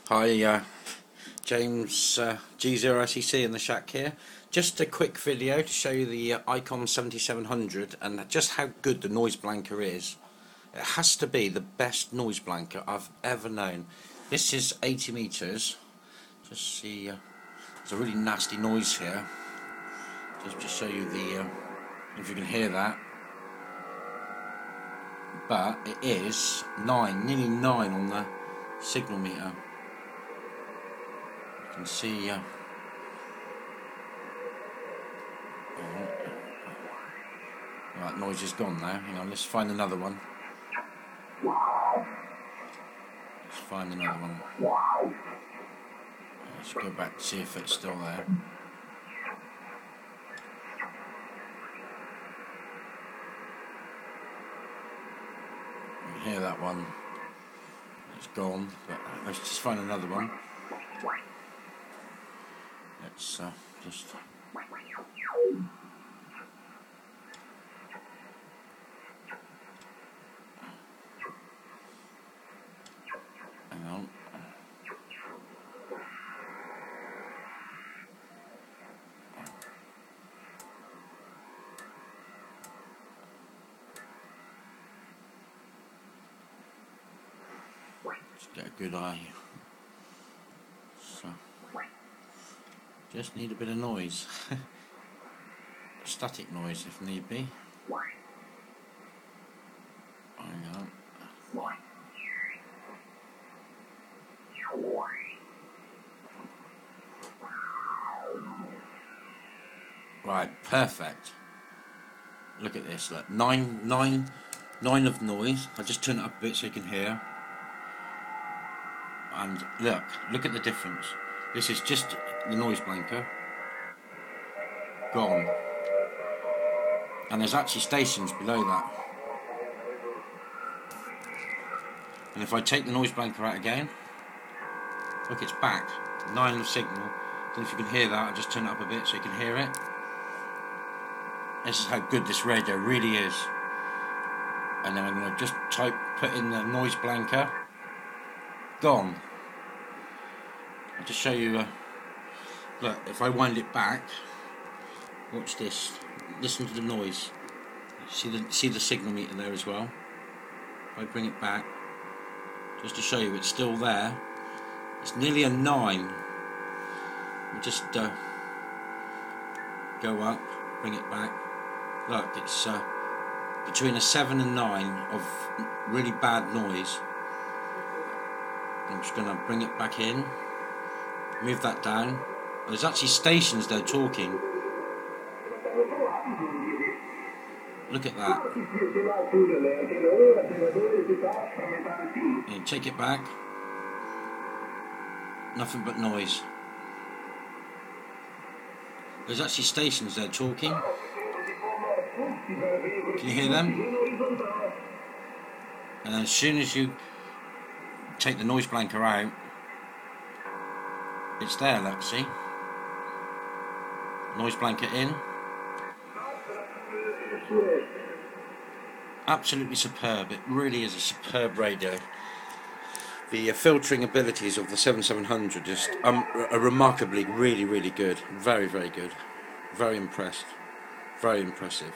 Hi, James G0ICC in the shack here. Just a quick video to show you the Icom 7700 and just how good the noise blanker is. It has to be the best noise blanker I've ever known. This is 80 meters. Just see, there's a really nasty noise here. Just to show you the, if you can hear that. But it is 9, nearly 9 on the signal meter. You can see that noise is gone now. Hang on, let's find another one. Let's find another one. Let's go back and see if it's still there. You can hear that one. It's gone, but let's just find another one. Let's just hang on. Let's get a good eye. So just need a bit of noise. Static noise if need be. Hang on. Right, perfect. Look at this, look. Nine of noise. I'll just turn it up a bit so you can hear. And look at the difference. This is just the noise blanker. Gone. And there's actually stations below that. And if I take the noise blanker out again, look, it's back. 9 of signal. I don't know if you can hear that. I'll just turn it up a bit so you can hear it. This is how good this radio really is. And then I'm going to just put in the noise blanker. Gone. I'll just show you. Look, if I wind it back, watch this. Listen to the noise. See the signal meter there as well. If I bring it back, just to show you, it's still there. It's nearly a 9. We'll just go up, bring it back. Look, it's between a 7 and 9 of really bad noise. I'm just going to bring it back in, move that down. There's actually stations there talking. Look at that. And take it back. Nothing but noise. There's actually stations there talking. Can you hear them? And then as soon as you take the noise blanker out, it's there, look, see? Noise blanker in. Absolutely superb. It really is a superb radio. The filtering abilities of the 7700 just are remarkably really good. Very, very good. Very impressed. Very impressive.